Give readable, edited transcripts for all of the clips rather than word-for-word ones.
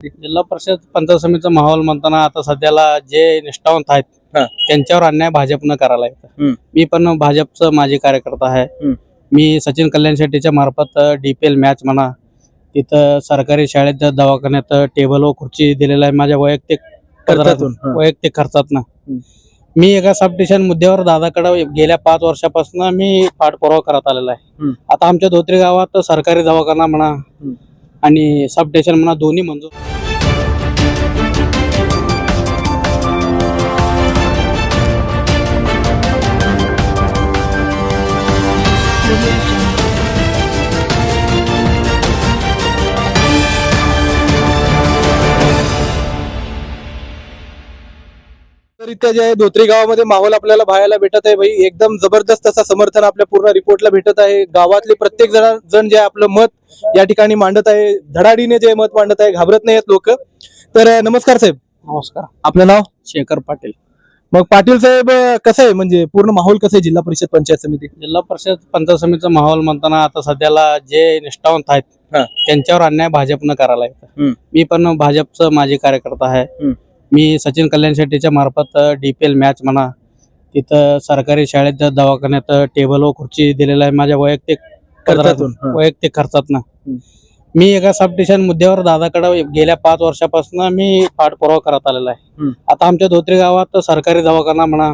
जिल्हा परिषद पंचायत समितीचा माहोल म्हणताना आता सध्याला जे निष्ठावंत आहेत त्यांच्यावर अन्याय भाजपनं करायला येतं. मी पण भाजपचं माजी कार्यकर्ता आहे. मी सचिन कल्याण शेट्टीच्या मार्फत DPL मॅच म्हणा, तिथं सरकारी शाळेत दवाखान्यात टेबल व खुर्ची दिलेला आहे माझ्या वैयक्तिक खर्चातून. मी एका सब स्टेशन मुद्द्यावर दादाकडे गेल्या 5 वर्षापासून मी पाठपुरावा करत आलेला आहे. आता आमच्या धोत्री गावात सरकारी दवाखाना म्हणा आणि सब स्टेशन म्हणा दोन्ही मंजूर. रित्या जे आहे धोत्री गावामध्ये माहोल आपल्याला पाहायला भेटत आहे. भाई एकदम जबरदस्त असा समर्थन आपल्या पूर्ण रिपोर्टला भेटत आहे. गावातले प्रत्येक जण जे आपलं मत या ठिकाणी मांडत आहे, धडाडीने जे मत मांडत आहे, घाबरत नाहीत लोक. तर नमस्कार साहेब. नमस्कार. आपलं नाव? शेखर पाटील. मग पाटील साहेब, कसं आहे म्हणजे पूर्ण माहोल कसं आहे जिल्हा परिषद पंचायत समिती? जिल्हा परिषद पंचायत समितीचा माहोल म्हणताना आता सध्याला जे निष्ठावंत आहेत त्यांच्यावर अन्याय भाजपनं करायला येतं. मी पण भाजपचं माजी कार्यकर्ता आहे. मी सचिन कल्याण शेट्टीच्या मार्फत DPL मॅच म्हणा, तिथं सरकारी शाळेत दवाखान्यात टेबल व खुर्ची दिलेला आहे माझ्या वैयक्तिक खर्चातून. मी एका सब स्टेशन मुद्द्यावर दादाकडे गेल्या 5 वर्षापासून मी पाठपुरावा करत आलेला आहे. आता आमच्या धोत्री गावात सरकारी दवाखाना म्हणा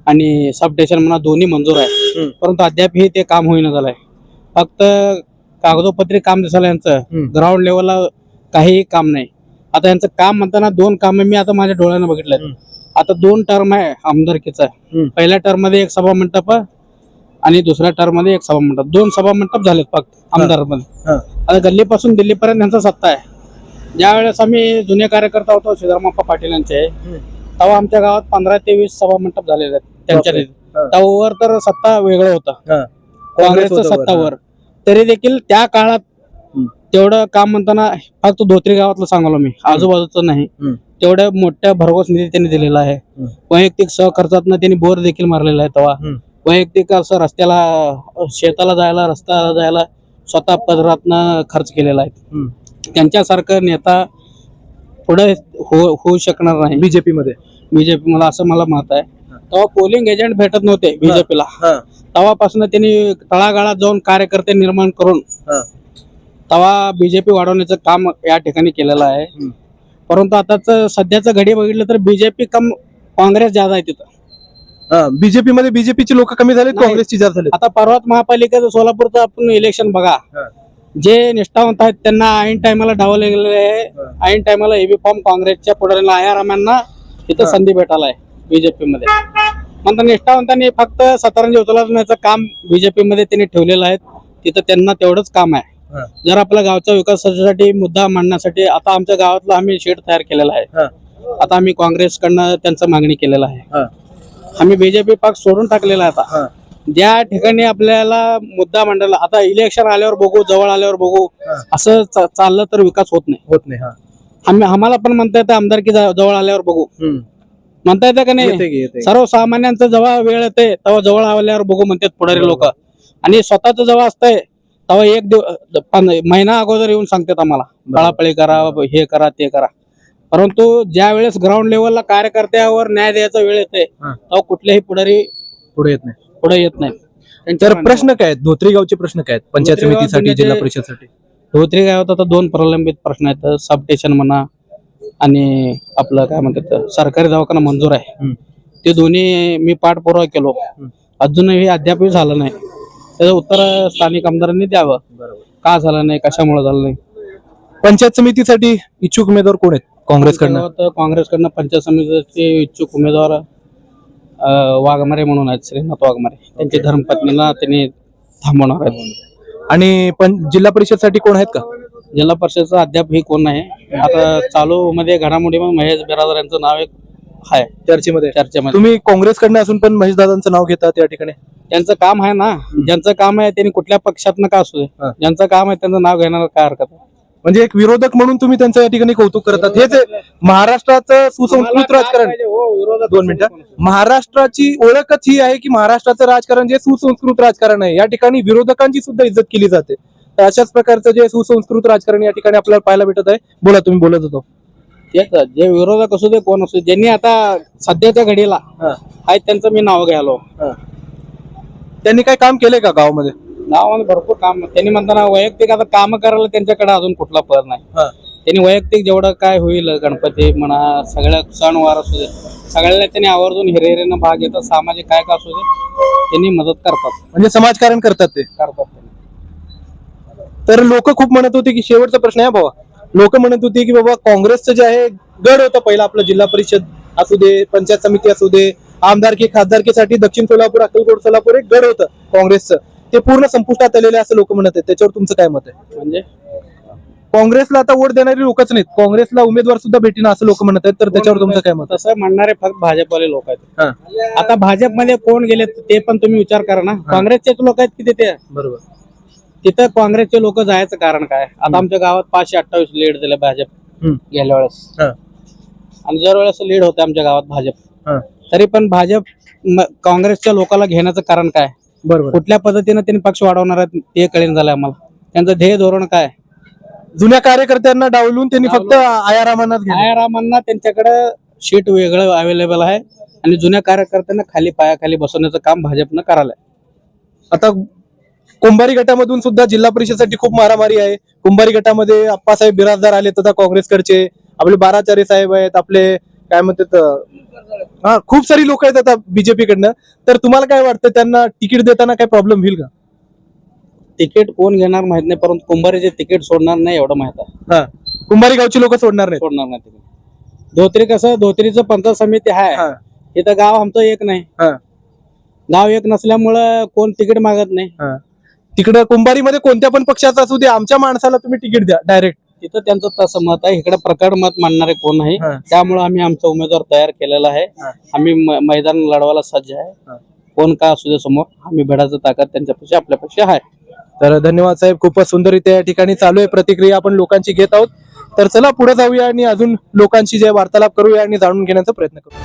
आणि सब स्टेशन म्हणा दोन्ही मंजूर आहे, परंतु अद्यापही ते काम होईना झालंय. फक्त कागदोपत्री काम दिसायला यांचं, ग्राउंड लेवलला काही काम नाही. आता यांचं काम म्हणताना 2 काम मी आता माझ्या डोळ्यानं बघितलंय. आता 2 टर्म आहे आमदारकीचा. पहिल्या टर्म मध्ये एक सभा मंडप आणि दुसऱ्या टर्म मध्ये एक सभा मंडप, 2 सभा मंडप झालेत फक्त आमदार मध्ये. आता गल्लीपासून दिल्लीपर्यंत यांचा सत्ता आहे. ज्या वेळेस आम्ही जुने कार्यकर्ता होतो सिद्धरामप्पा पाटील यांचे, तेव्हा आमच्या गावात 15 ते 20 सभा मंडप झालेले आहेत त्यांच्या. त्यावर तर सत्ता वेगळं होतं, काँग्रेसचं सत्तावर. तरी देखील त्या काळात तेवढं काम म्हणताना फक्त धोत्री गावातलं सांगलो मी, आजूबाजूचं नाही. तेवढ्या मोठ्या भरघोस निधी त्यांनी दिलेला आहे. वैयक्तिक सहखर्चातनं त्यांनी बोर देखील मारलेला आहे. तेव्हा वैयक्तिक असं रस्त्याला, शेताला जायला, रस्त्याला जायला स्वतः पदरातनं खर्च केलेला आहे. त्यांच्यासारखं नेता पुढे होऊ शकणार नाही बीजेपी मध्ये असं मला मत आहे. तेव्हा पोलिंग एजंट भेटत नव्हते बीजेपीला. तेव्हापासून त्यांनी तळागाळात जाऊन कार्यकर्ते निर्माण करून तेव्हा बीजेपी वाढवण्याचं काम या ठिकाणी केलेलं आहे. परंतु आताच सध्याचं घडी बघितलं तर बीजेपी कम काँग्रेस ज्यादा आहे तिथं. बीजेपी मध्ये बीजेपीची लोक कमी झाले, काँग्रेसची जास्त झाले. आता पर्वत महापालिकेचं सोलापूरचं आपण इलेक्शन बघा, जे निष्ठावंत आहेत त्यांना ऐन टायमाला डावले गेलेले आहे. ऐन टायमाला हेवी फॉर्म काँग्रेसच्या पुढाऱ्यांना, आयारामांना इथं संधी भेटायला आहे बीजेपी मध्ये. नंतर निष्ठावंतांनी फक्त सतरंजी उचलण्याचं काम बीजेपी मध्ये त्यांनी ठेवलेलं आहे. तिथं त्यांना तेवढंच काम आहे. जर आपल्या गावच्या विकासासाठी मुद्दा मांडण्यासाठी आता आमच्या गावातला आम्ही शेड तयार केलेला आहे. आता आम्ही काँग्रेसकडनं त्यांचं मागणी केलेलं आहे. आम्ही बीजेपी पक्ष सोडून टाकलेला आहे. आता ज्या ठिकाणी आपल्याला मुद्दा मांडला, आता इलेक्शन आल्यावर बघू, जवळ आल्यावर बघू, असं चाललं तर विकास होत नाही. आम्हाला पण म्हणता येतं आमदारकी जवळ आल्यावर बघू म्हणता येतं का नाही. सर्वसामान्यांचं जेव्हा वेळ येते तेव्हा जवळ आल्यावर बघू म्हणतात पुढारी लोक, आणि स्वतःच जेव्हा असतंय तेव्हा 1 महिना अगोदर येऊन सांगतात आम्हाला पळापळी करा, हे करा, ते करा. परंतु ज्या वेळेस ग्राउंड लेवलला कार्यकर्त्यावर न्याय द्यायचा वेळ येते तेव्हा कुठल्याही पुढारी पुढे येत नाही. तर प्रश्न काय आहेत धोत्री गावचे? प्रश्न काय आहेत पंचायत समितीसाठी, जिल्हा परिषदसाठी? धोत्री गावात आता 2 प्रलंबित प्रश्न आहेत. सब स्टेशन म्हणा आणि आपलं काय म्हणतात सरकारी दवाखाना मंजूर आहे. ते दोन्ही मी पाठपुरावा केलो, अजूनही अद्यापही झालं नाही. त्याचं उत्तर स्थानिक आमदारांनी द्यावं, का झालं नाही, कशामुळे झालं नाही. पंचायत समितीसाठी इच्छुक उमेदवार कोण आहेत काँग्रेसकडनं पंचायत समितीचे इच्छुक उमेदवार वाघमारे म्हणून आहेत, श्रीनाथ वाघमारे. त्यांची धर्मपत्नीला त्यांनी थांबवणार आहेत. आणि जिल्हा परिषदसाठी कोण आहेत का? जिल्हा परिषदचं अद्याप ही कोण नाही. आता चालू मध्ये घडामोडीमध्ये महेश बिरादर यांचं नाव एक आहे चर्चेमध्ये. तुम्ही काँग्रेसकडनं असून पण महेश दादांचं नाव घेतात या ठिकाणी? त्यांचं काम आहे ना, ज्यांचं काम आहे त्यांनी कुठल्या पक्षातनं का असू दे, ज्यांचं काम आहे त्यांचं नाव घेण्याला काय हरकत आहे. म्हणजे एक विरोधक म्हणून तुम्ही त्यांचं या ठिकाणी कौतुक करतात. हेच महाराष्ट्राचं सुसंस्कृत राजकारण. 2 मिनिटं. महाराष्ट्राची ओळखच ही आहे की महाराष्ट्राचं राजकारण जे सुसंस्कृत राजकारण आहे. या ठिकाणी विरोधकांची सुद्धा इज्जत केली जाते. तर अशाच प्रकारचं जे सुसंस्कृत राजकारण या ठिकाणी आपल्याला पाहायला भेटत आहे. बोला, तुम्ही बोलत होतो. तेच जे विरोधक असू दे कोण असू दे, ज्यांनी आता सध्याच्या घडीला आहेत त्यांचं मी नाव घ्यालो. त्यांनी काय काम केलंय का गावामध्ये? गावामध्ये भरपूर काम त्यांनी म्हणताना वैयक्तिक आता काम करायला त्यांच्याकडे अजून कुठला पद नाही. त्यांनी वैयक्तिक जेवढं काय होईल गणपती म्हणा सगळ्या सणवार असू दे सगळ्याला त्यांनी आवर्जून हिरिरीनं भाग घेतात. सामाजिक काय का असू दे त्यांनी मदत करतात. म्हणजे समाजकारण करतात ते. तर लोक खूप म्हणत होते की शेवटचा प्रश्न आहे बाबा, लोक म्हणत होते की बाबा काँग्रेसचं जे आहे गड होतं पहिला आपलं जिल्हा परिषद असू दे पंचायत समिती असू दे आमदारकी खासदारकीसाठी दक्षिण सोलापूर अक्कलकोट सोलापूर एक गड होतं काँग्रेसचं, ते पूर्ण संपुष्टात आलेलं असं लोक म्हणत आहेत. त्याच्यावर तुमचं काय मत आहे? म्हणजे काँग्रेसला आता वोट देणारी लोकच नाहीत, काँग्रेसला उमेदवार सुद्धा भेटेना असं लोक म्हणत आहेत. तर त्याच्यावर तुमचं काय मत? तसं म्हणणारे फक्त भाजपवाले लोक आहेत. आता भाजपमध्ये कोण गेले ते पण तुम्ही विचार करा ना. काँग्रेसचेच लोक आहेत की तिथे. बरोबर. तिथं काँग्रेसचे लोक जायचं कारण काय? आता आमच्या गावात 528 लीड दिले भाजप गेल्या वेळेस आणि दर वेळेस लीड होते आमच्या गावात भाजप. तरी पण भाजप काँग्रेसच्या लोकांना घेण्याचं कारण काय? बरोबर. कुठल्या पद्धतीने त्यांनी पक्ष वाढवणार आहेत ते कळेन झालं आम्हाला. त्यांचं ध्येय धोरण काय? जुन्या कार्यकर्त्यांना डावलून त्यांनी फक्त आयारामांना त्यांच्याकडे शीट वेगळं अवेलेबल आहे आणि जुन्या कार्यकर्त्यांना खाली पायाखाली बसवण्याचं काम भाजपनं करायलंय. आता कुंभारी गटामधून सुद्धा जिल्हा परिषदेसाठी खूप मारामारी आहे. कुंभारी गटामध्ये अप्पासाहेब बिराजदार आले तथा काँग्रेसकडचे, आपले बाराचारे साहेब आहेत, आपले काय म्हणतात खूप सारी लोक आहेत आता बीजेपी कडनं. तर तुम्हाला काय वाटतं त्यांना तिकीट देताना काय प्रॉब्लेम होईल का? तिकीट कोण घेणार माहित नाही, परंतु कुंभारीचे तिकीट सोडणार नाही एवढं माहित आहे. कुंभारी गावची लोक सोडणार नाही तिकीट. धोत्री कसं धोत्रीचं पंचायत समिती आहे, इथं गाव आमचं एक नाही. गाव एक नसल्यामुळं कोण तिकीट मागत नाही. तिकडं कुंभारीमध्ये कोणत्या पण पक्षाचा असू दे आमच्या माणसाला तुम्ही तिकीट द्या डायरेक्ट. तिथं त्यांचं तसं मत आहे. इकडे प्रकट मत मानणारे कोण नाही. त्यामुळे आम्ही आमचा उमेदवार तयार केलेला आहे. आम्ही मैदान लढवायला सज्ज आहे. कोण का असू दे समोर, आम्ही भिडाचं ताकद त्यांच्यापाशी आपल्यापाशी आहे. तर धन्यवाद साहेब, खूपच सुंदररित्या या ठिकाणी चालू आहे प्रतिक्रिया आपण लोकांची घेत आहोत. तर चला पुढे जाऊया आणि अजून लोकांशी जे वार्तालाप करूया आणि जाणून घेण्याचा प्रयत्न करू.